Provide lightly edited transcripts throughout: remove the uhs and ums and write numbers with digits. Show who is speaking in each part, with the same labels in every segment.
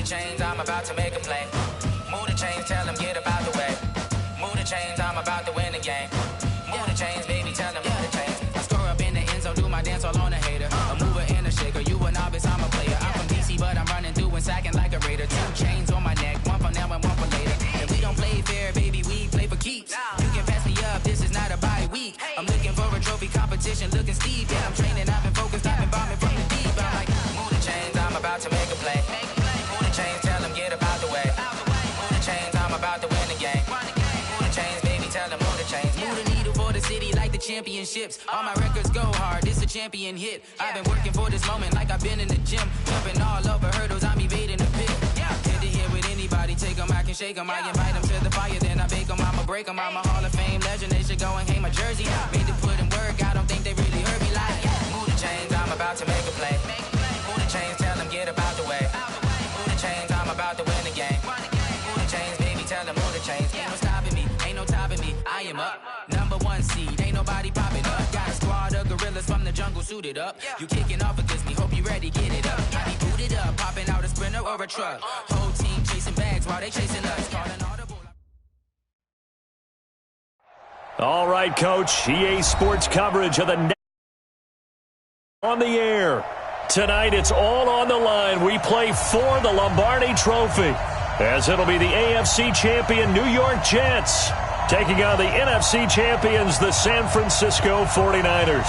Speaker 1: chains, I'm about to make a play. Move the chains, tell them get up out the way. Move the chains, I'm about to win the game. Move the chains, baby, tell them move the chains. I score up in the end zone, do my dance all on a hater. A mover and a shaker, you a novice, I'm a player. I'm from DC, but I'm running through and sacking like a raider. 2 chains on my neck, one for now and one for later. And we don't play fair, baby, we play for keeps. You can pass me up, this is not a bye week. I'm looking for a trophy competition, looking steep. Yeah, I'm training, I've been focused, I've been bombing from the deep. I'm like, move the chains, I'm about to make a play. Move the chains, tell them get up out the way. Move the chains, I'm about to win the game. Move the chains, baby, tell them move the chains. Move the needle for the city like the championships. All my records go hard, this a champion hit. I've been working for this moment like I've been in the gym. Jumping all over hurdles, I'm evading the pit. Hit to hit with anybody, take them, I can shake them. I invite them to the fire, then I bake them, I'ma break them. I'm a Hall of Fame legend, they should go and hang my jersey. Made to put in work, I don't think they really heard me like. Move the chains, I'm about to make a play. Move the chains, tell them get up out the way. Move the chains, I'm about to win the game. Move the chains, baby, tell them move the chains. Ain't no stopping me, ain't no topping me, I am up. #1 seed, ain't nobody popping up. Got a squad of gorillas from the jungle suited up. You kicking off against me, hope you ready, get it up. I be booted up, popping out a Sprinter or a truck. Whole team chasing bags while they chasing us. Calling audible.
Speaker 2: All right, Coach, EA Sports coverage of the on the air. Tonight, it's all on the line. We play for the Lombardi Trophy, as it'll be the AFC champion New York Jets taking on the NFC champions, the San Francisco 49ers.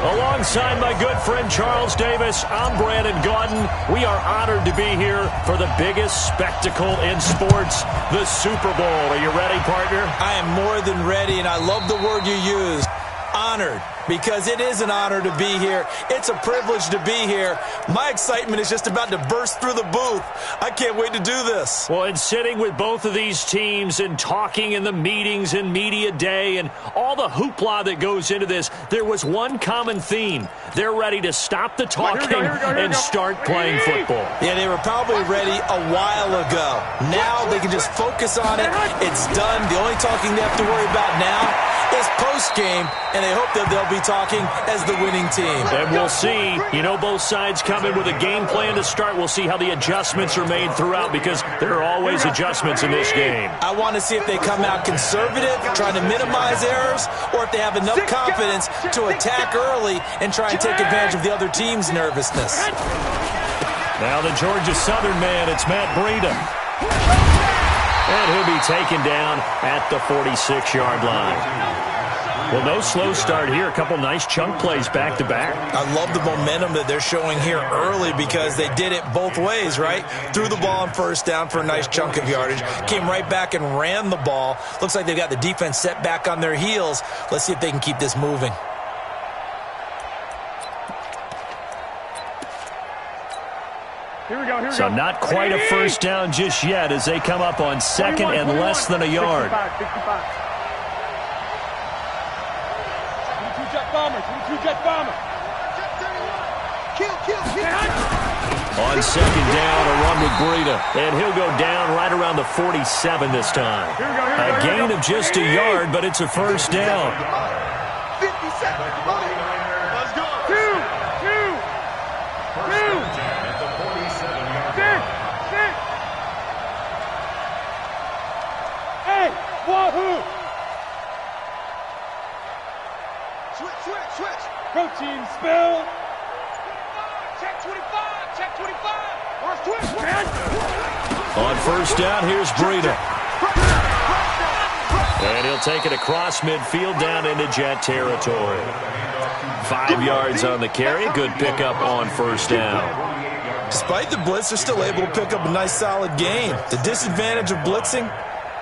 Speaker 2: Alongside my good friend Charles Davis, I'm Brandon Gaudin. We are honored to be here for the biggest spectacle in sports, the Super Bowl. Are you ready, partner?
Speaker 3: I am more than ready, and I love the word you used. Honored, because it is an honor to be here. It's a privilege to be here. My excitement is just about to burst through the booth. I can't wait to do this.
Speaker 2: Well, and sitting with both of these teams and talking in the meetings and media day and all the hoopla that goes into this, there was one common theme. They're ready to stop the talking and start playing football.
Speaker 3: Yeah, they were probably ready a while ago. Now they can just focus on it. It's done. The only talking they have to worry about now is post-game, and they hope that they'll be talking as the winning team.
Speaker 2: And we'll see. You know, both sides come in with a game plan to start. We'll see how the adjustments are made throughout, because there are always adjustments in this game.
Speaker 3: I want to see if they come out conservative, trying to minimize errors, or if they have enough confidence to attack early and try and take advantage of the other team's nervousness.
Speaker 2: Now the Georgia Southern man, it's Matt Breida. And he'll be taken down at the 46-yard line. Well, no slow start here. A couple nice chunk plays back-to-back.
Speaker 3: I love the momentum that they're showing here early, because they did it both ways, right? Threw the ball on first down for a nice chunk of yardage. Came right back and ran the ball. Looks like they've got the defense set back on their heels. Let's see if they can keep this moving.
Speaker 2: So not quite a first down just yet as they come up on second and less than a yard.
Speaker 4: 22 Jet Bomber.
Speaker 2: On second down, a run with Breida. And he'll go down right around the 47 this time. A gain of just a yard, but it's a first down.
Speaker 4: 57. Let's go. Two. At the 47-yard line. Six. Hey, wahoo. Switch. Protein spill. Check 25. Check 25. Where's Twitch, man?
Speaker 2: On first down, here's Breida. And he'll take it across midfield down into Jet territory. 5 yards on the carry. Good pickup on first down.
Speaker 3: Despite the blitz, they're still able to pick up a nice solid gain. The disadvantage of blitzing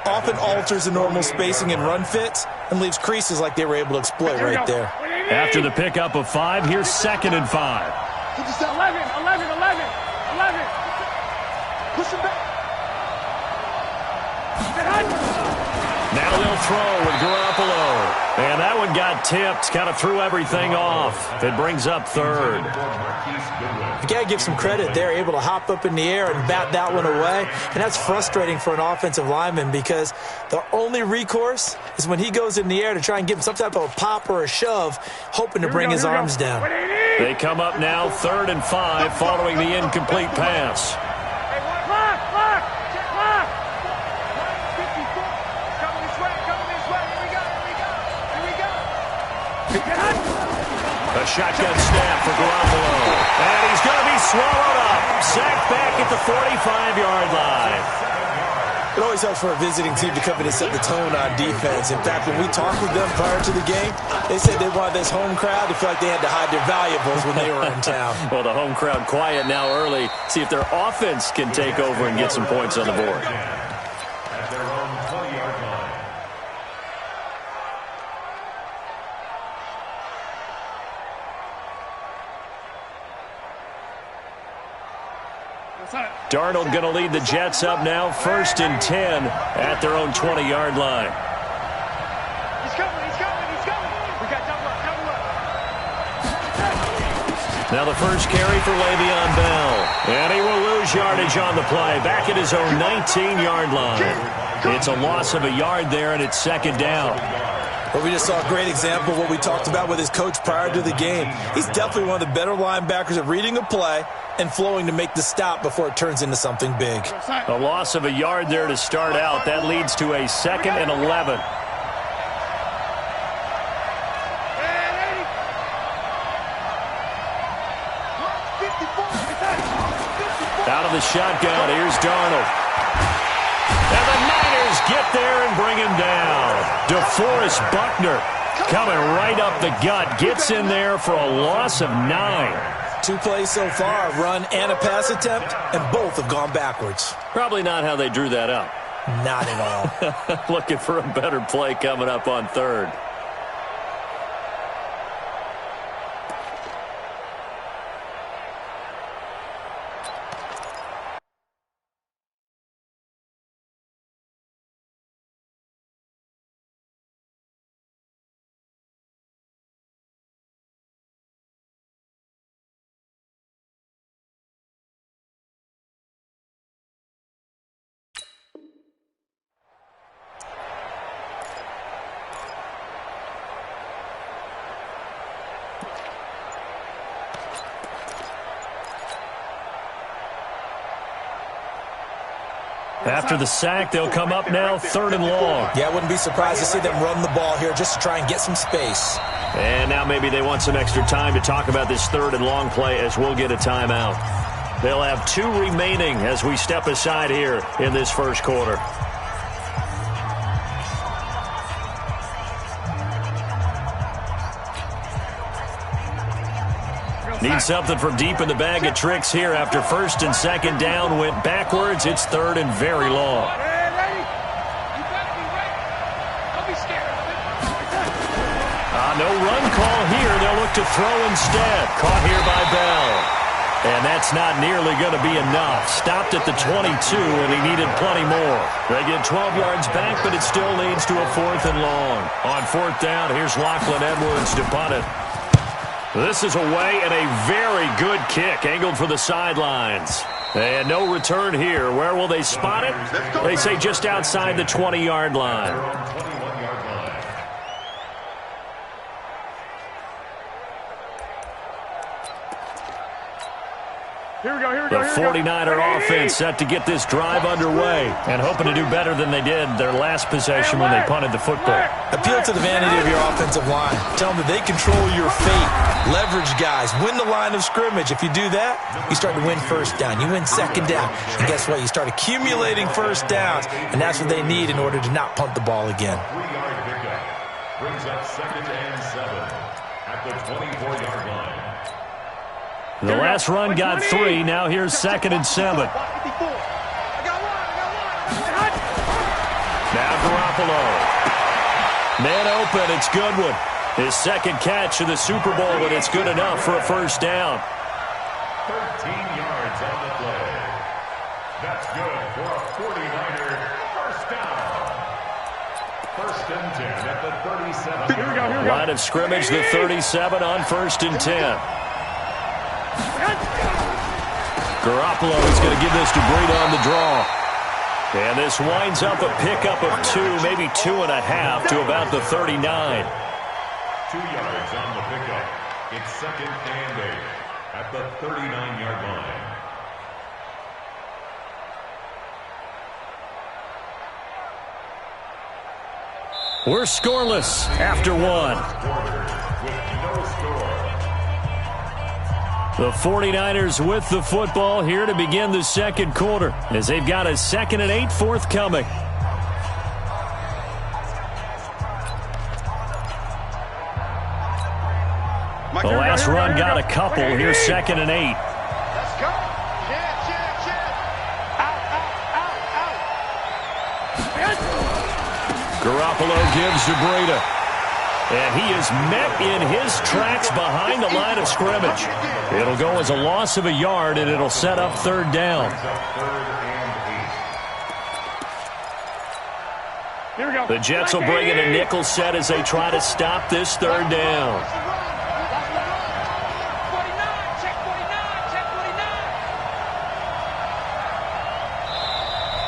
Speaker 3: often alters the normal spacing and run fits and leaves creases like they were able to exploit right there.
Speaker 2: After the pickup of 5, here's 2nd and 5.
Speaker 4: 11. Push him back.
Speaker 2: Now they'll throw with Garoppolo. And that one got tipped, kind of threw everything off. It brings up 3rd.
Speaker 3: You got to give some credit. They're able to hop up in the air and bat that one away. And that's frustrating for an offensive lineman, because the only recourse is when he goes in the air to try and give him some type of a pop or a shove, hoping to bring his arms down.
Speaker 2: They come up now 3rd and 5 following the incomplete pass. A shotgun snap for Garoppolo. And he's going to be swallowed up. Sacked back at the 45-yard line.
Speaker 3: It always helps for a visiting team to come in and set the tone on defense. In fact, when we talked with them prior to the game, they said they wanted this home crowd to feel like they had to hide their valuables when they were in town.
Speaker 2: Well, the home crowd quiet now early. See if their offense can take over and get some points on the board.
Speaker 5: At their own 20-yard line.
Speaker 2: Darnold going to lead the Jets up now, 1st and 10 at their own 20-yard line.
Speaker 4: He's coming, he's coming, he's coming. We got double up.
Speaker 2: Now the first carry for Le'Veon Bell. And he will lose yardage on the play. Back at his own 19-yard line. It's a loss of a yard there, and it's 2nd down.
Speaker 3: Well, we just saw a great example of what we talked about with his coach prior to the game. He's definitely one of the better linebackers at reading a play and flowing to make the stop before it turns into something big.
Speaker 2: A loss of a yard there to start out. That leads to a 2nd and 11. Out of the shotgun, here's Darnold. And the Niners get there and bring him down. DeForest Buckner coming right up the gut. Gets in there for a loss of 9.
Speaker 3: 2 plays so far, a run and a pass attempt, and both have gone backwards.
Speaker 2: Probably not how they drew that up.
Speaker 3: Not at all.
Speaker 2: Looking for a better play coming up on 3rd. After the sack, they'll come up now 3rd and long.
Speaker 3: Yeah, I wouldn't be surprised to see them run the ball here just to try and get some space.
Speaker 2: And now maybe they want some extra time to talk about this 3rd and long play as we'll get a timeout. They'll have 2 remaining as we step aside here in this first quarter. Need something from deep in the bag of tricks here after 1st and 2nd down. Went backwards. It's 3rd and very long. No run call here. They'll look to throw instead. Caught here by Bell. And that's not nearly going to be enough. Stopped at the 22, and he needed plenty more. They get 12 yards back, but it still leads to a 4th and long. On 4th down, here's Lachlan Edwards to punt it. This is away and a very good kick angled for the sidelines. And no return here. Where will they spot it? They say just outside the 20-yard line.
Speaker 4: Here we go, here we
Speaker 2: The
Speaker 4: go, here we go.
Speaker 2: 49er offense set to get this drive underway and hoping to do better than they did their last possession when they punted the football.
Speaker 3: Appeal to the vanity of your offensive line. Tell them that they control your fate. Leverage guys. Win the line of scrimmage. If you do that, you start to win 1st down. You win 2nd down. And guess what? You start accumulating 1st downs, and that's what they need in order to not punt the ball again.
Speaker 5: 3-yard pickup brings up 2nd and 7 at the 24-yard line.
Speaker 2: The last run got 3. Now here's 2nd and 7.
Speaker 4: I got one.
Speaker 2: Now Garoppolo. Man open. It's Goodwin. His 2nd catch of the Super Bowl, and it's good enough for a 1st down.
Speaker 5: 13 yards on the play. That's good for a 49er 1st down. 1st and 10 at the 37.
Speaker 4: Here we go, here we go.
Speaker 2: Line of scrimmage, the 37 on 1st and 10. Garoppolo is going to give this to Breida on the draw. And this winds up a pickup of 2, maybe 2.5 to about the 39.
Speaker 5: 2 yards on the pickup. It's 2nd and 8 at the 39-yard line.
Speaker 2: We're scoreless after 1.
Speaker 5: With no score.
Speaker 2: The 49ers with the football here to begin the second quarter as they've got a 2nd and 8 forthcoming. The last run got a couple. Here's 2nd and 8.
Speaker 4: Let's go. Check. Out.
Speaker 2: Garoppolo gives to Breda. And he is met in his tracks behind the line of scrimmage. It'll go as a loss of a yard, and it'll set up 3rd down.
Speaker 4: Here we go.
Speaker 2: The Jets will bring in a nickel set as they try to stop this 3rd down.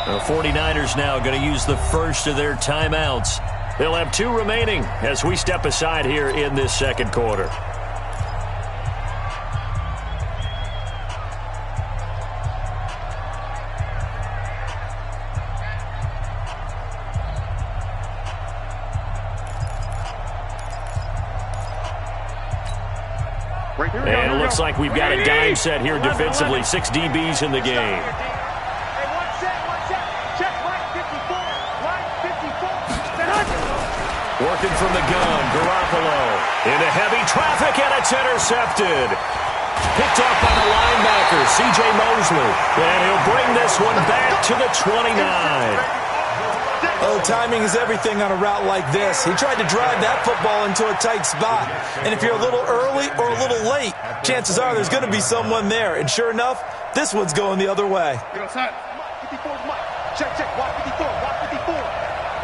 Speaker 2: The 49ers now going to use the first of their timeouts. They'll have 2 remaining as we step aside here in this second quarter. And it looks like we've got a dime set here defensively. 6 DBs in the game. Working from the gun, Garoppolo into heavy traffic, and it's intercepted. Picked off by the linebacker, C.J. Mosley. And he'll bring this one back to the 29.
Speaker 3: Oh, timing is everything on a route like this. He tried to drive that football into a tight spot. And if you're a little early or a little late, chances are there's going to be someone there. And sure enough, this one's going the other way.
Speaker 4: Get outside. 54's Mike. Check. Watch 54. Watch 54.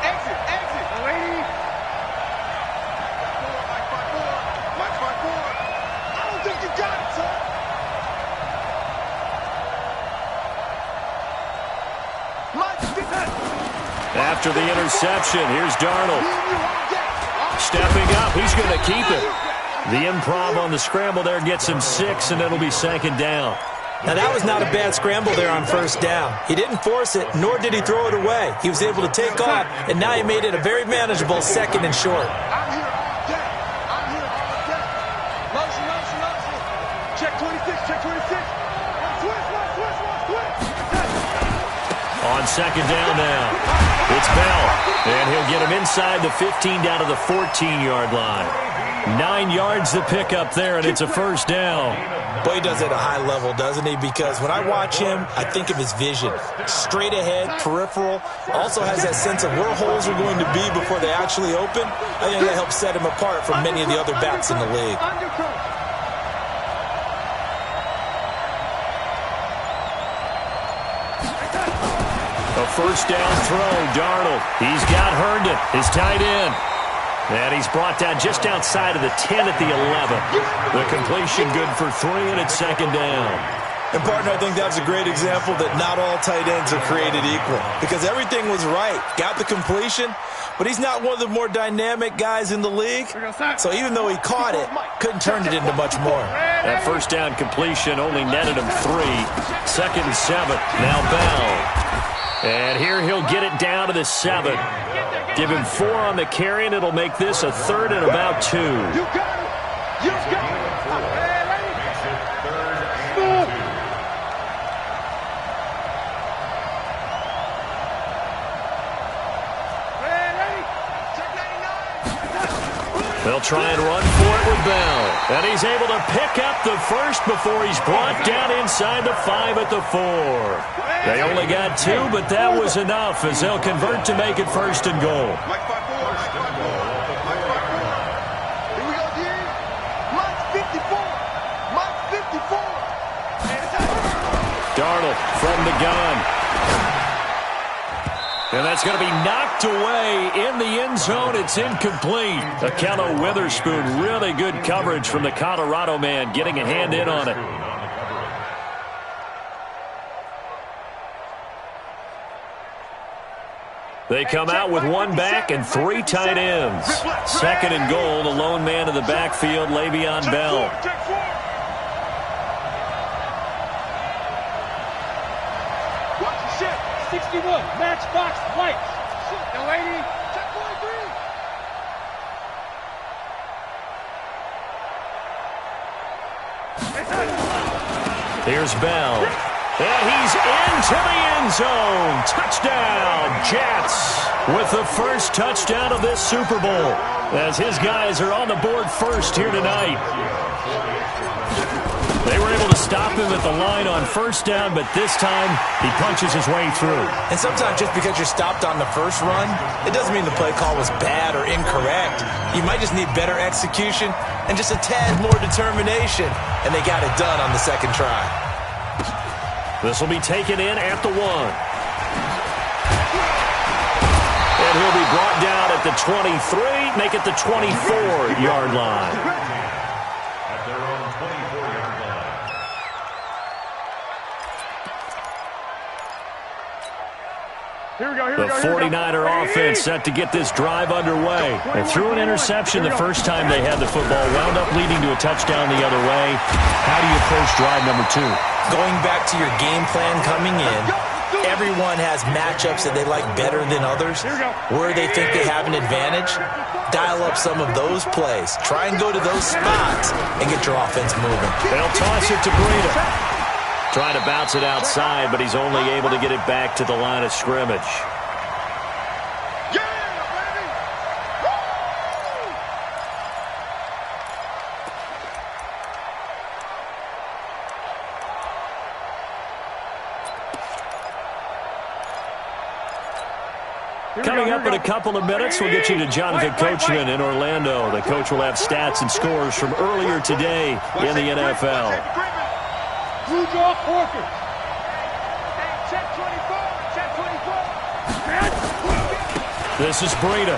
Speaker 4: Exit. Lady. Mike 54. I don't think you got it, son. Mike 50.
Speaker 2: After the interception, here's Darnold. Stepping up, he's going to keep it. The improv on the scramble there gets him 6, and it'll be 2nd down.
Speaker 3: Now, that was not a bad scramble there on 1st down. He didn't force it, nor did he throw it away. He was able to take off, and now he made it a very manageable 2nd and short.
Speaker 4: I'm here all day. Motion. Check 26. Switch.
Speaker 2: On 2nd down now, it's Bell. And he'll get him inside the 15 down to the 14-yard line. 9 yards to pick up there, and it's a 1st down.
Speaker 3: Boy, he does it at a high level, doesn't he? Because when I watch him, I think of his vision. Straight ahead, peripheral. Also has that sense of where holes are going to be before they actually open. I think that helps set him apart from many of the other backs in the league.
Speaker 2: A 1st down throw, Darnold. He's got Herndon, his tight end. And he's brought down just outside of the 10 at the 11. The completion good for 3, and it's 2nd down.
Speaker 3: And, partner, I think that's a great example that not all tight ends are created equal. Because everything was right. Got the completion, but he's not one of the more dynamic guys in the league. So even though he caught it, couldn't turn it into much more.
Speaker 2: That 1st down completion only netted him 3. 2nd and 7. Now Bell. And here he'll get it down to the 7. Give him 4 on the carry, and it'll make this a 3rd and about 2.
Speaker 4: You got it.
Speaker 2: They'll try and run for it with Bell. And he's able to pick up the 1st before he's brought down inside the 5 at the 4. They only got 2, but that was enough as they'll convert to make it 1st and goal.
Speaker 4: Mike 54. Here we go, D. Mike 54.
Speaker 2: Darnold from the gun. And that's going to be knocked away in the end zone. It's incomplete. Akello Witherspoon, really good coverage from the Colorado man, getting a hand in on it. They come out with 1 back and 3 tight ends. 2nd and goal, the lone man in the backfield, Le'Veon Bell.
Speaker 4: Watch the shit. 61, matchbox whites. The lady, check 43.
Speaker 2: Here's Bell. And he's into the end zone. Touchdown, Jets, with the first touchdown of this Super Bowl, as his guys are on the board first here tonight. They were able to stop him at the line on first down, but this time he punches his way through.
Speaker 3: And sometimes just because you're stopped on the first run, it doesn't mean the play call was bad or incorrect. You might just need better execution and just a tad more determination, and they got it done on the second try.
Speaker 2: This will be taken in at the 1. And he'll be brought down at the 23, make it the 24-yard line. The 49er offense set to get this drive underway. They threw an interception the first time they had the football, wound up leading to a touchdown the other way. How do you approach drive number 2?
Speaker 3: Going back to your game plan coming in, everyone has matchups that they like better than others. Where they think they have an advantage, dial up some of those plays. Try and go to those spots and get your offense moving.
Speaker 2: They'll toss it to Breida. Trying to bounce it outside, but he's only able to get it back to the line of scrimmage. Coming up in a couple of minutes, we'll get you to Jonathan Coachman in Orlando. The coach will have stats and scores from earlier today in the NFL.
Speaker 4: Blue draw Corker. Check 24. Check 24.
Speaker 2: This is Breida.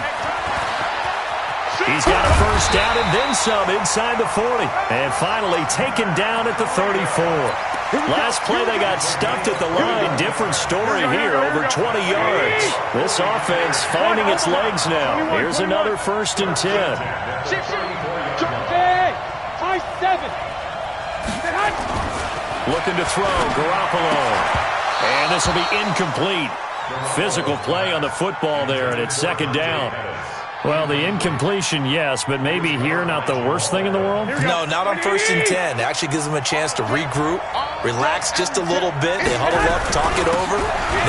Speaker 2: He's got a first down and then some inside the 40. And finally taken down at the 34. Last play they got stuffed at the line. Different story here, over 20 yards. This offense finding its legs now. Here's another 1st and 10.
Speaker 4: High 7.
Speaker 2: Looking to throw, Garoppolo. And this will be incomplete. Physical play on the football there, and it's 2nd down. Well, the incompletion, yes, but maybe here not the worst thing in the world?
Speaker 3: No, not on 1st and 10. It actually gives them a chance to regroup, relax just a little bit. They huddle up, talk it over,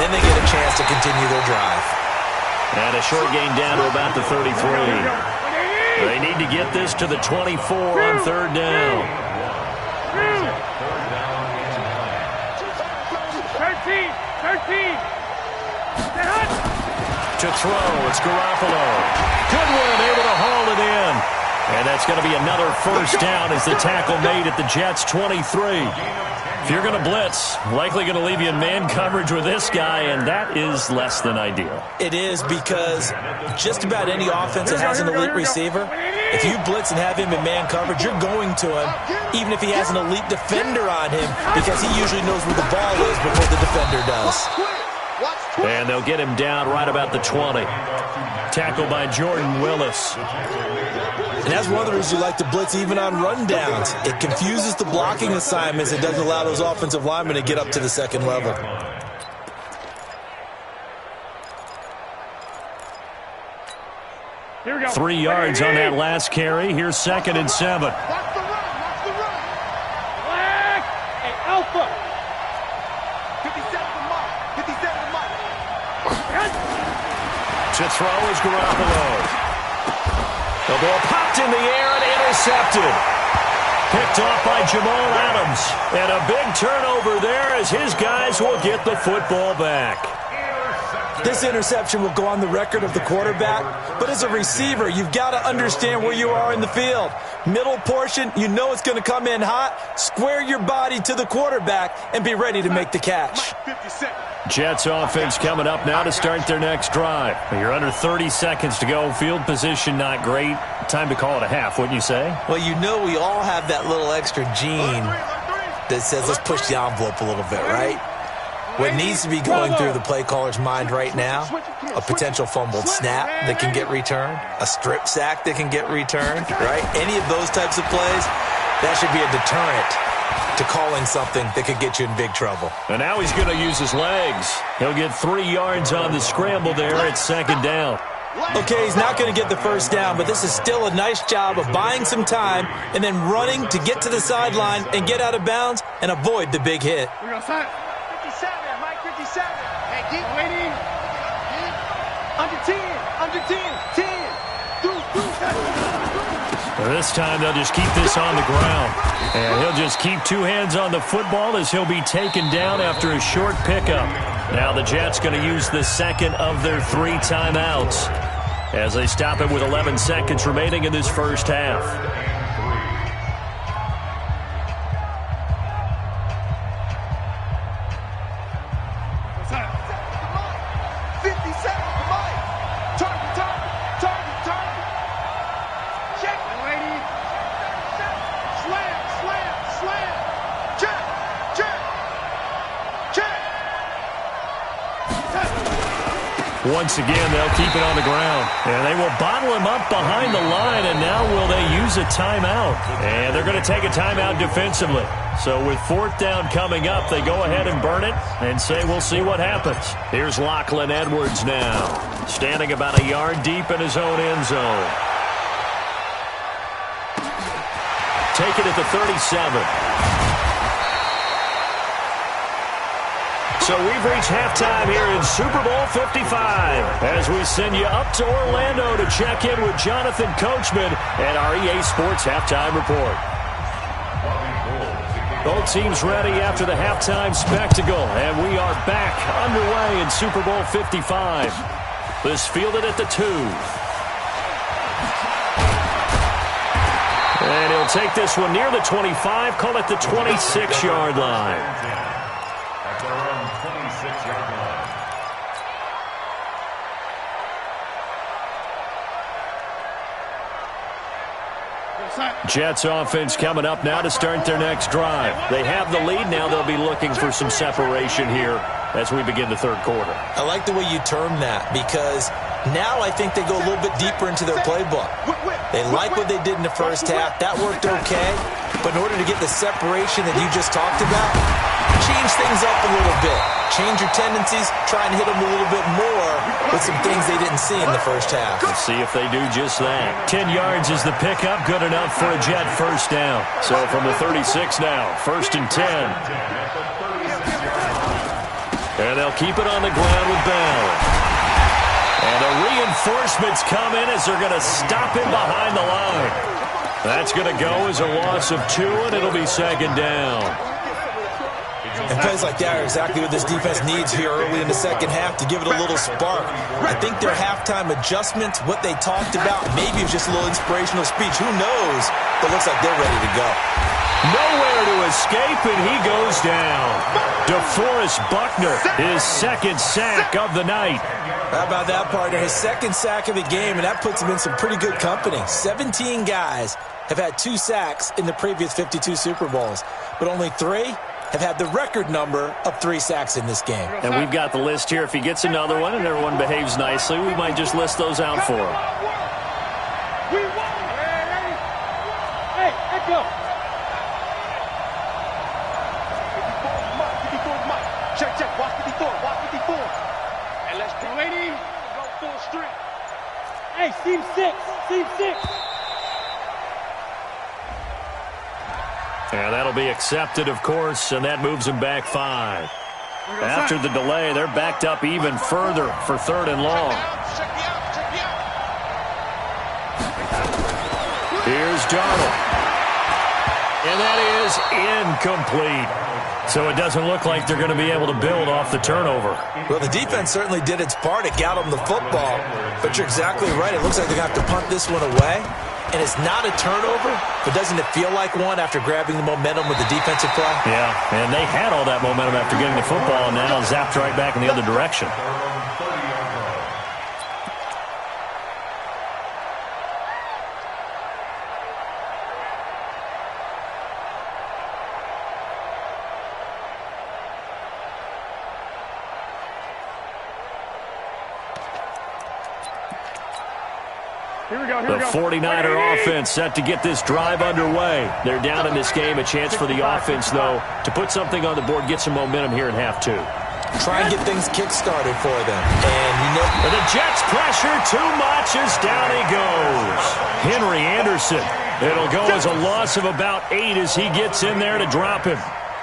Speaker 3: then they get a chance to continue their drive.
Speaker 2: And a short gain down to about the 33. They need to get this to the 24 on 3rd down.
Speaker 4: 13.
Speaker 2: To throw, it's Garoppolo. Goodwin able to haul it in. And that's going to be another 1st down as the tackle made at the Jets' 23. If you're going to blitz, likely going to leave you in man coverage with this guy, and that is less than ideal.
Speaker 3: It is, because just about any offense that has an elite receiver, if you blitz and have him in man coverage, you're going to him, even if he has an elite defender on him, because he usually knows where the ball is before the defender does.
Speaker 2: And they'll get him down right about the 20. Tackled by Jordan Willis.
Speaker 3: And that's one of the reasons you like to blitz even on rundowns. It confuses the blocking assignments. It doesn't allow those offensive linemen to get up to the 2nd level.
Speaker 4: Here we go.
Speaker 2: 3 yards on that last carry. Here's 2nd and 7.
Speaker 4: Watch the run. Flag. Hey, Alpha. 57 to mark. 57 to mark.
Speaker 2: To throw is Garoppolo. The ball popped in the air and intercepted. Picked off by Jamal Adams. And a big turnover there as his guys will get the football back.
Speaker 3: This interception will go on the record of the quarterback, but as a receiver, you've got to understand where you are in the field. Middle portion, you know it's going to come in hot. Square your body to the quarterback and be ready to make the catch.
Speaker 2: Jets offense coming up now to start their next drive. You're under 30 seconds to go. Field position not great. Time to call it a half, wouldn't you say?
Speaker 3: Well, you know we all have that little extra gene that says let's push the envelope a little bit, right? What needs to be going through the play caller's mind right now, a potential fumbled snap that can get returned, a strip sack that can get returned, right? Any of those types of plays, that should be a deterrent to calling something that could get you in big trouble.
Speaker 2: And now he's going to use his legs. He'll get 3 yards on the scramble there at 2nd down.
Speaker 3: Okay, he's not going to get the first down, but this is still a nice job of buying some time and then running to get to the sideline and get out of bounds and avoid the big hit.
Speaker 4: 57, Mike, 57. Hey, keep waiting. Under 10, 10.
Speaker 2: This time they'll just keep this on the ground. And he'll just keep two hands on the football as he'll be taken down after a short pickup. Now the Jets going to use the second of their 3 timeouts as they stop it with 11 seconds remaining in this first half. Once again, they'll keep it on the ground. And they will bottle him up behind the line, and now will they use a timeout? And they're going to take a timeout defensively. So with 4th down coming up, they go ahead and burn it and say we'll see what happens. Here's Lachlan Edwards now, standing about a yard deep in his own end zone. Take it at the 37. So we've reached halftime here in Super Bowl 55 as we send you up to Orlando to check in with Jonathan Coachman and our EA Sports Halftime Report. Both teams ready after the halftime spectacle, and we are back underway in Super Bowl 55. This fielded at the 2. And he'll take this one near the 25, call it the 26-yard line. Jets offense coming up now to start their next drive. They have the lead. Now they'll be looking for some separation here as we begin the third quarter.
Speaker 3: I like the way you term that because now I think they go a little bit deeper into their playbook. They like what they did in the first half. That worked okay. But in order to get the separation that you just talked about, change things up a little bit. Change your tendencies, try and hit them a little bit more with some things they didn't see in the first half.
Speaker 2: Let's see if they do just that. 10 yards is the pickup, good enough for a Jet first down. So from the 36 now, 1st and 10. And they'll keep it on the ground with Bell. And the reinforcements come in as they're going to stop him behind the line. That's going to go as a loss of 2, and it'll be 2nd down.
Speaker 3: And plays like that are exactly what this defense needs here early in the second half to give it a little spark. I think their halftime adjustments, what they talked about, maybe it's just a little inspirational speech. Who knows? But it looks like they're ready to go.
Speaker 2: Nowhere to escape, and he goes down. DeForest Buckner, his 2nd sack of the night.
Speaker 3: How about that, partner? His 2nd sack of the game, and that puts him in some pretty good company. 17 guys have had 2 sacks in the previous 52 Super Bowls, but only 3 have had the record number of 3 sacks in this game.
Speaker 2: And we've got the list here. If he gets another one and everyone behaves nicely, we might just list those out for him.
Speaker 4: Hey, let's go. Check. Watch 54. And let's go. Lady, go full strength. Hey, seam 6.
Speaker 2: And that'll be accepted, of course, and that moves them back 5. After the delay, they're backed up even further for 3rd and long. Here's Darnold. And that is incomplete. So it doesn't look like they're going to be able to build off the turnover.
Speaker 3: Well, the defense certainly did its part. It got them the football. But you're exactly right. It looks like they're going to have to punt this one away. And it's not a turnover, but doesn't it feel like one after grabbing the momentum with the defensive play?
Speaker 2: Yeah, and they had all that momentum after getting the football, and now zapped right back in the other direction. The 49er offense set to get this drive underway. They're down in this game. A chance for the offense, though, to put something on the board, get some momentum here in half 2.
Speaker 3: try and get things kick-started for them. And
Speaker 2: the Jets pressure too much as down he goes. Henry Anderson. It'll go as a loss of about 8 as he gets in there to drop him.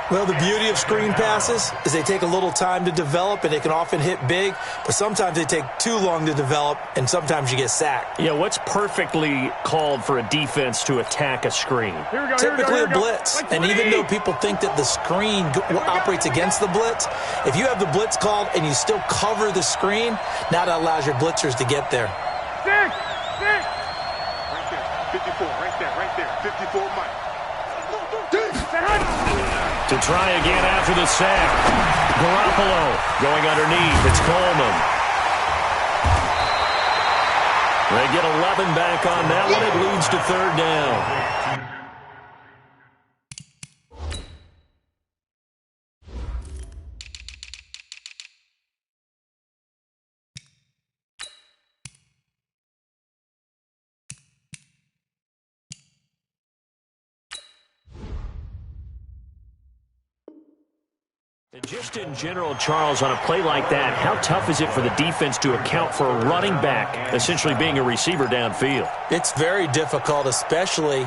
Speaker 3: Well, the beauty of screen passes is they take a little time to develop, and they can often hit big, but sometimes they take too long to develop, and sometimes you get sacked.
Speaker 2: Yeah, what's perfectly called for a defense to attack a screen?
Speaker 3: Typically a blitz, and even though people think that the screen operates against the blitz, if you have the blitz called and you still cover the screen, now that allows your blitzers to get there.
Speaker 4: 6. Right there, 54, right there, 54, Mike.
Speaker 2: To try again after the sack. Garoppolo going underneath. It's Coleman. They get 11 back on that one. It leads to 3rd down. Just in general, Charles, on a play like that, how tough is it for the defense to account for a running back essentially being a receiver downfield?
Speaker 3: It's very difficult, especially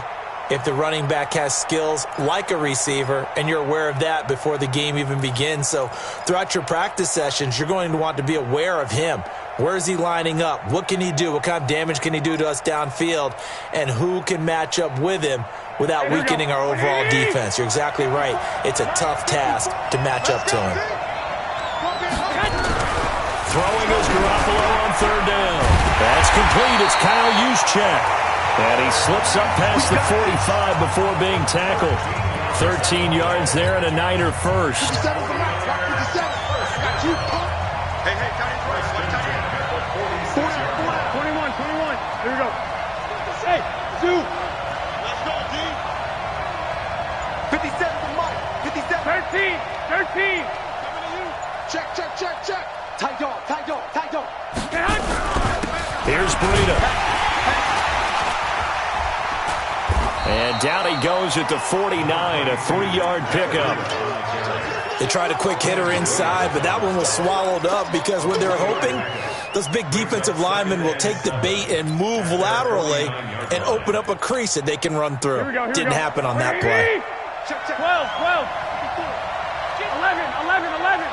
Speaker 3: if the running back has skills like a receiver, and you're aware of that before the game even begins. So throughout your practice sessions, you're going to want to be aware of him. Where is he lining up? What can he do? What kind of damage can he do to us downfield? And who can match up with him without weakening our overall defense? You're exactly right. It's a tough task to match up to him.
Speaker 2: Throwing is Garoppolo on 3rd down. That's complete. It's Kyle Juszczyk. And he slips up past the 45 before being tackled. 13 yards there and a Niner first.
Speaker 4: Hey, Tony. 21. Here we go. Hey, Zoo. Let's go, D. 57 for Mike. 57. 13. Coming to you. Check. Tight dog.
Speaker 2: Here's Breida. And down he goes at the 49, a 3-yard pickup.
Speaker 3: They tried a quick hitter inside, but that one was swallowed up because what they're hoping, those big defensive linemen will take the bait and move laterally and open up a crease that they can run through. Didn't happen on that play.
Speaker 4: 12. 11.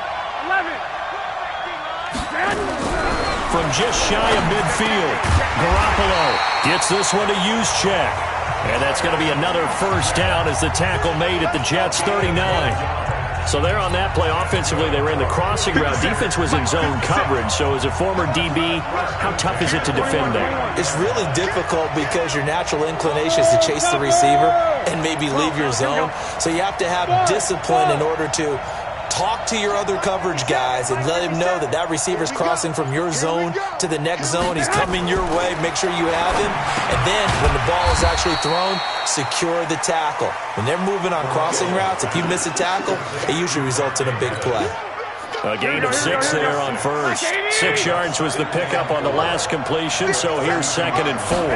Speaker 2: From just shy of midfield, Garoppolo gets this one to Juszczyk. And that's going to be another first down as the tackle made at the Jets' 39. So there on that play, offensively, they ran the crossing route. Defense was in zone coverage. So as a former DB, how tough is it to defend that?
Speaker 3: It's really difficult because your natural inclination is to chase the receiver and maybe leave your zone. So you have to have discipline in order to talk to your other coverage guys and let him know that that receiver's crossing from your zone to the next zone. He's coming your way. Make sure you have him. And then when the ball is actually thrown, secure the tackle. When they're moving on crossing routes, if you miss a tackle, it usually results in a big play.
Speaker 2: A gain of 6 there on first. 6 yards was the pickup on the last completion, so here's 2nd and 4.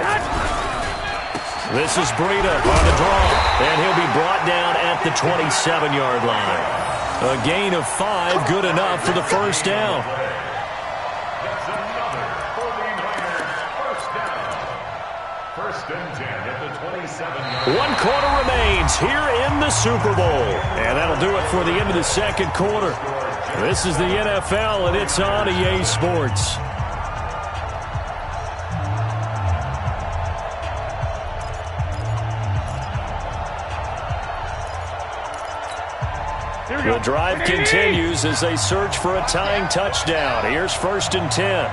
Speaker 2: This is Breida on the draw, and he'll be brought down at the 27-yard line. A gain of 5, good enough for the first down.
Speaker 5: That's another 49ers first down. 1st and 10 at the 27-yard line.
Speaker 2: 1 quarter remains here in the Super Bowl. And that'll do it for the end of the 2nd quarter. This is the NFL, and it's on EA Sports. The drive continues as they search for a tying touchdown. Here's 1st and 10.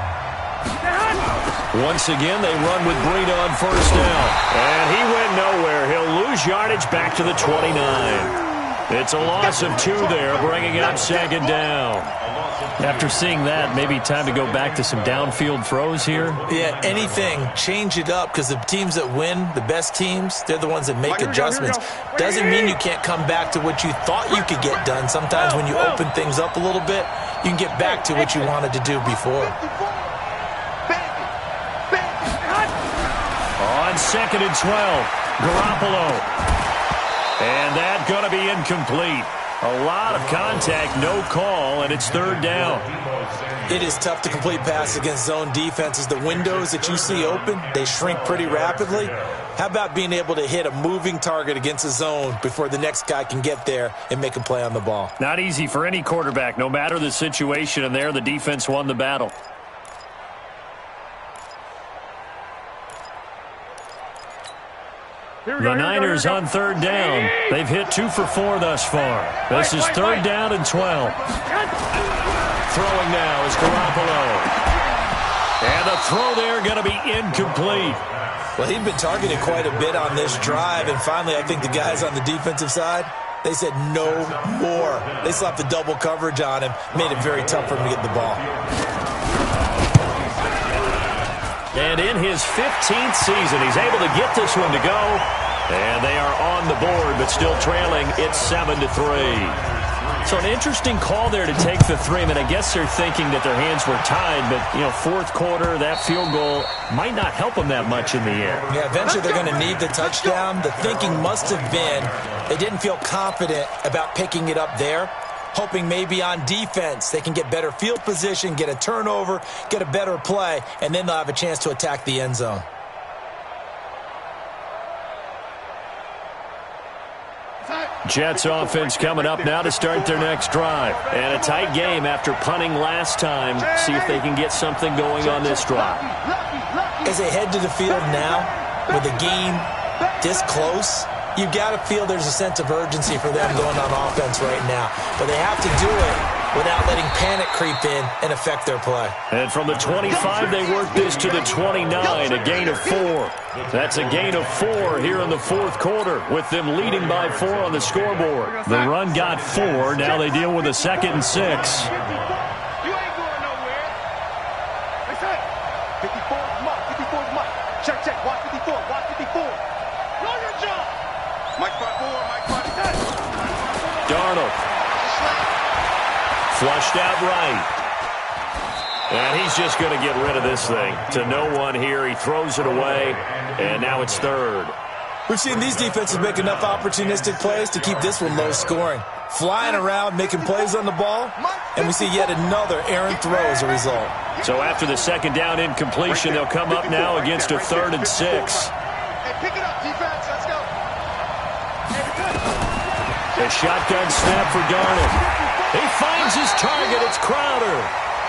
Speaker 2: Once again, they run with Breida on first down. And he went nowhere. He'll lose yardage back to the 29. It's a loss of 2 there, bringing up 2nd down. After seeing that, maybe time to go back to some downfield throws here.
Speaker 3: Yeah, anything. Change it up because the teams that win, the best teams, they're the ones that make adjustments. Doesn't mean you can't come back to what you thought you could get done. Sometimes when you open things up a little bit, you can get back to what you wanted to do before.
Speaker 2: On 2nd and 12, Garoppolo. And that's going to be incomplete. A lot of contact, no call, and it's third down.
Speaker 3: It is tough to complete passes against zone defenses. The windows that you see open, they shrink pretty rapidly. How about being able to hit a moving target against a zone before the next guy can get there and make a play on the ball?
Speaker 2: Not easy for any quarterback, no matter the situation, and there the defense won the battle. The Niners on third down. They've hit 2 for 4 thus far. This is third down and 12. Throwing now is Garoppolo. And the throw there going to be incomplete.
Speaker 3: Well, he'd been targeted quite a bit on this drive, and finally I think the guys on the defensive side, they said no more. They slapped the double coverage on him, made it very tough for him to get the ball.
Speaker 2: And in his 15th season, he's able to get this one to go. And they are on the board, but still trailing. It's 7-3. So an interesting call there to take the 3. I mean, I guess they're thinking that their hands were tied, but, you know, fourth quarter, that field goal might not help them that much in the air.
Speaker 3: Yeah, eventually they're going to need the touchdown. The thinking must have been they didn't feel confident about picking it up there, hoping maybe on defense they can get better field position, get a turnover, get a better play, and then they'll have a chance to attack the end zone.
Speaker 2: Jets offense coming up now to start their next drive. And a tight game after punting last time. See if they can get something going on this drive.
Speaker 3: As they head to the field now, with the game this close, you've got to feel there's a sense of urgency for them going on offense right now. But they have to do it without letting panic creep in and affect their play.
Speaker 2: And from the 25, they work this to the 29, a gain of 4. That's a gain of 4 here in the fourth quarter, with them leading by 4 on the scoreboard. The run got 4. Now they deal with a 2nd and 6.
Speaker 4: You ain't going nowhere. Listen, 54 is Mike. 54 is Mike. Check, check. Watch 54. Watch 54. Know your job. Mike 5-4. Mike 5-10.
Speaker 2: Darnold. Flushed out right. And he's just going to get rid of this thing. To no one here. He throws it away. And now it's third.
Speaker 3: We've seen these defenses make enough opportunistic plays to keep this one low scoring. Flying around, making plays on the ball. And we see yet another errant throw as a result.
Speaker 2: So after the second down incompletion, they'll come up now against a 3rd and 6.
Speaker 4: Hey, pick it up, defense. Let's go.
Speaker 2: A shotgun snap for Darnold. He finds his target. It's Crowder.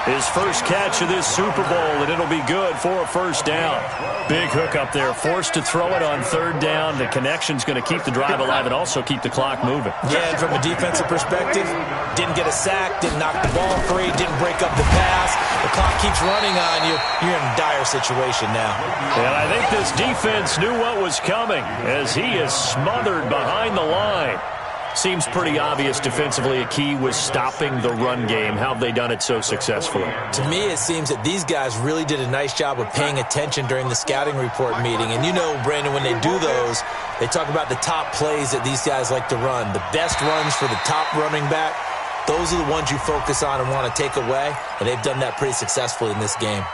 Speaker 2: His first catch of this Super Bowl, and it'll be good for a first down. Big hook up there. Forced to throw it on third down. The connection's going to keep the drive alive and also keep the clock moving.
Speaker 3: Yeah, and from a defensive perspective, didn't get a sack, didn't knock the ball free, didn't break up the pass. The clock keeps running on you. You're in a dire situation now.
Speaker 2: And I think this defense knew what was coming as he is smothered behind the line. Seems pretty obvious defensively a key was stopping the run game. How have they done it so successfully?
Speaker 3: To me, it seems that these guys really did a nice job of paying attention during the scouting report meeting. And you know, Brandon, when they do those, they talk about the top plays that these guys like to run. The best runs for the top running back, those are the ones you focus on and want to take away. And they've done that pretty successfully in this game.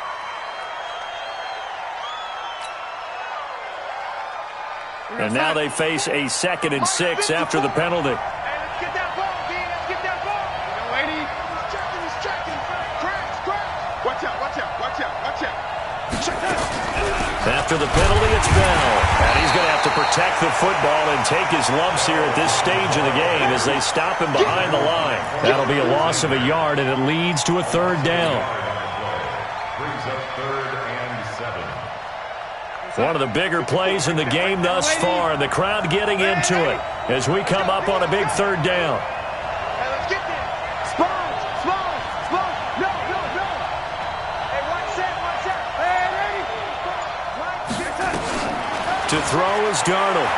Speaker 2: And now they face a 2nd and 6 after the penalty.
Speaker 4: Hey, let's get that ball, D. Let's get that ball. You know, lady. He's checking, he's checking. Crash. Watch out, watch out, watch out, watch out. Check that.
Speaker 2: After the penalty, it's Bell. And he's going to have to protect the football and take his lumps here at this stage of the game as they stop him behind the line. That'll be a loss of a yard, and it leads to a 3rd down.
Speaker 5: Brings up 3rd and 7.
Speaker 2: One of the bigger plays in the game thus far, and the crowd getting into it as we come up on a big 3rd down.
Speaker 4: Hey, let's get there. Small. No. Hey, watch that. Hey, ready? Right, get that.
Speaker 2: To throw is Darnold.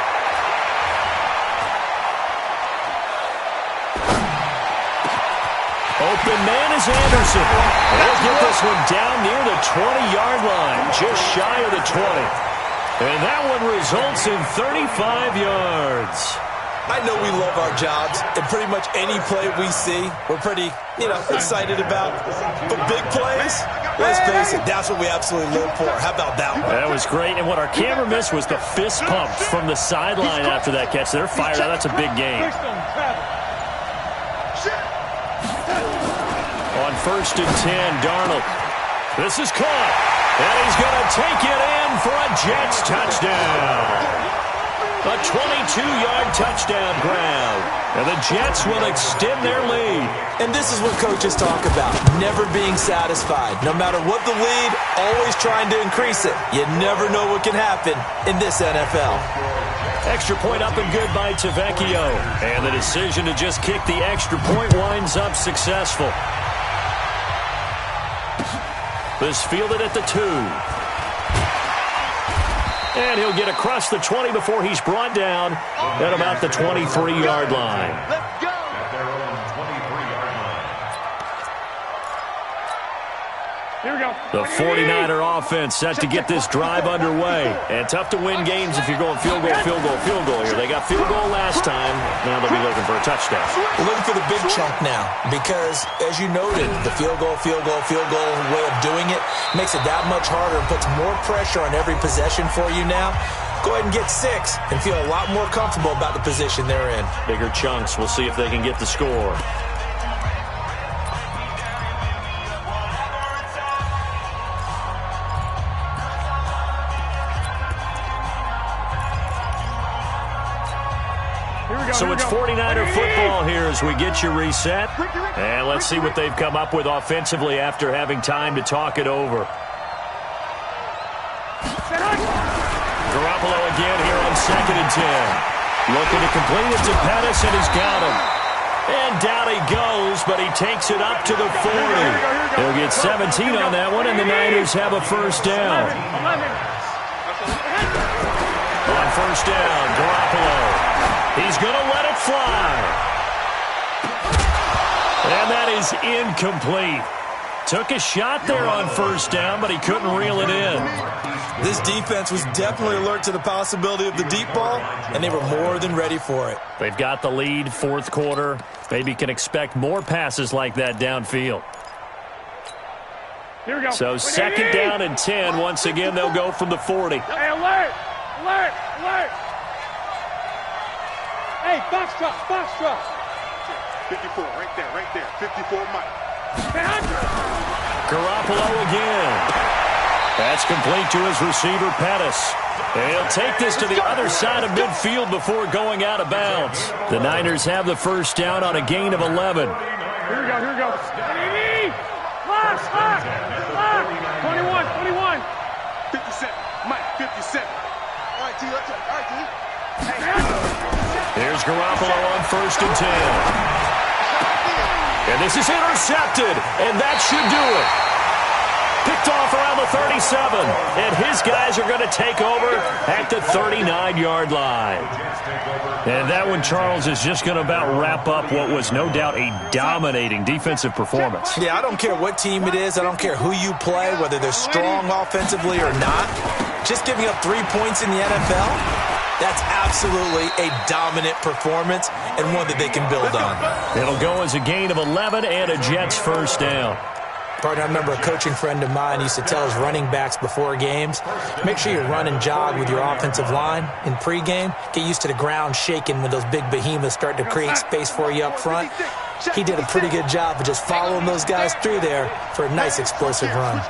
Speaker 2: Open man is Anderson. They'll get this one down near the 20-yard line, just shy of the 20. And that one results in 35 yards.
Speaker 3: I know we love our jobs, and pretty much any play we see, we're pretty, excited about. But big plays, let's face it, that's what we absolutely live for. How about that one?
Speaker 2: That was great, and what our camera missed was the fist pump from the sideline after that catch. They're fired out. That's a big game. On 1st and 10, Darnold. This is caught. And he's going to take it in for a Jets touchdown. A 22-yard touchdown grab. And the Jets will extend their lead.
Speaker 3: And this is what coaches talk about, never being satisfied. No matter what the lead, always trying to increase it. You never know what can happen in this NFL.
Speaker 2: Extra point up and good by Tavecchio. And the decision to just kick the extra point winds up successful. This fielded at the 2. And he'll get across the 20 before he's brought down at about the 23-yard line.
Speaker 4: Let's go.
Speaker 5: At their own 23-yard line.
Speaker 6: Here we go.
Speaker 2: The 49er offense set to get this drive underway. And tough to win games if you're going field goal, field goal, field goal here. They got field goal last time. Now they'll be looking for a touchdown.
Speaker 3: We're looking for the big chunk now because, as you noted, the field goal way of doing it makes it that much harder and puts more pressure on every possession for you now. Go ahead and get 6 and feel a lot more comfortable about the position they're in.
Speaker 2: Bigger chunks. We'll see if they can get the score. So it's 49er football here as we get you reset. And let's see what they've come up with offensively after having time to talk it over. Garoppolo again here on 2nd and 10. Looking to complete it to Pettis, and he's got him. And down he goes, but he takes it up to the 40. He'll get 17 on that one, and the Niners have a first down. On first down, Garoppolo. He's going to let it fly. And that is incomplete. Took a shot there on first down, but he couldn't reel it in.
Speaker 3: This defense was definitely alert to the possibility of the deep ball, and they were more than ready for it.
Speaker 2: They've got the lead, 4th quarter. Maybe can expect more passes like that downfield.
Speaker 6: Here we go.
Speaker 2: So 2nd down and 10. Once again, they'll go from the 40.
Speaker 6: Hey, alert! Alert! Alert! Hey, box truck!
Speaker 4: 54, right there. 54, Mike.
Speaker 2: Garoppolo again. That's complete to his receiver, Pettis. And he'll take this to the other side of midfield before going out of bounds. The Niners have the first down on a gain of 11.
Speaker 6: Here we go. 21.
Speaker 4: 57, Mike, 57. All right, T, let's go. All right, T.
Speaker 2: There's Garoppolo on 1st and 10. And this is intercepted, and that should do it. Picked off around the 37, and his guys are going to take over at the 39-yard line. And that one, Charles, is just going to about wrap up what was no doubt a dominating defensive performance.
Speaker 3: Yeah, I don't care what team it is. I don't care who you play, whether they're strong offensively or not. Just giving up 3 points in the NFL, that's absolutely a dominant performance and one that they can build on.
Speaker 2: It'll go as a gain of 11 and a Jets first down.
Speaker 3: Pardon, I remember a coaching friend of mine used to tell his running backs before games, make sure you run and jog with your offensive line in pregame. Get used to the ground shaking when those big behemoths start to create space for you up front. He did a pretty good job of just following those guys through there for a nice explosive run.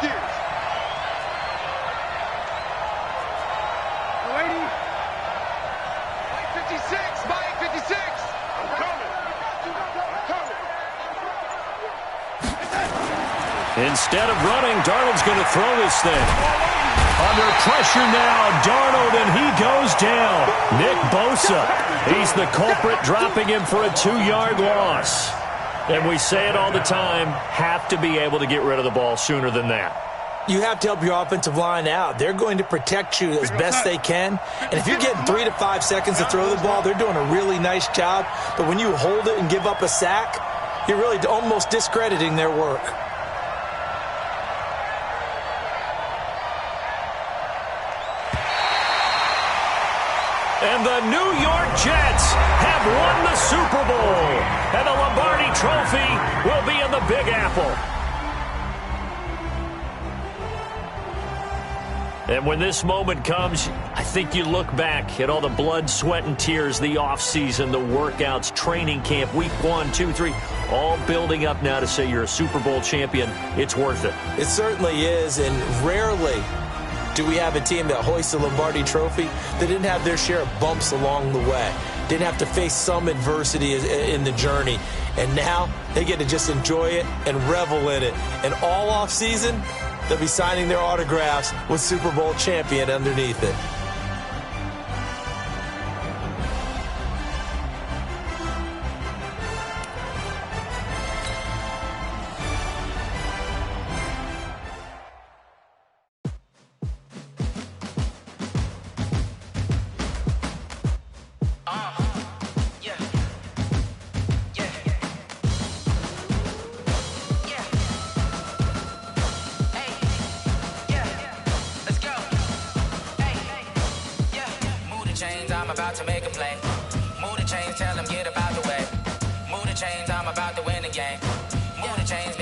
Speaker 2: Instead of running, Darnold's going to throw this thing. Under pressure now, Darnold, and he goes down. Nick Bosa, he's the culprit, dropping him for a 2-yard loss. And we say it all the time, have to be able to get rid of the ball sooner than that.
Speaker 3: You have to help your offensive line out. They're going to protect you as best they can. And if you're getting 3 to 5 seconds to throw the ball, they're doing a really nice job. But when you hold it and give up a sack, you're really almost discrediting their work.
Speaker 2: And the New York Jets have won the Super Bowl. And the Lombardi Trophy will be in the Big Apple. And when this moment comes, I think you look back at all the blood, sweat, and tears, the offseason, the workouts, training camp, week 1, 2, 3, all building up now to say you're a Super Bowl champion. It's worth it.
Speaker 3: It certainly is, and rarely do we have a team that hoists the Lombardi Trophy that didn't have their share of bumps along the way, didn't have to face some adversity in the journey, and now they get to just enjoy it and revel in it. And all off season, they'll be signing their autographs with Super Bowl champion underneath it.
Speaker 1: I'm about to make a play. Move the chains, tell them get about the way. Move the chains, I'm about to win the game. Move the chains,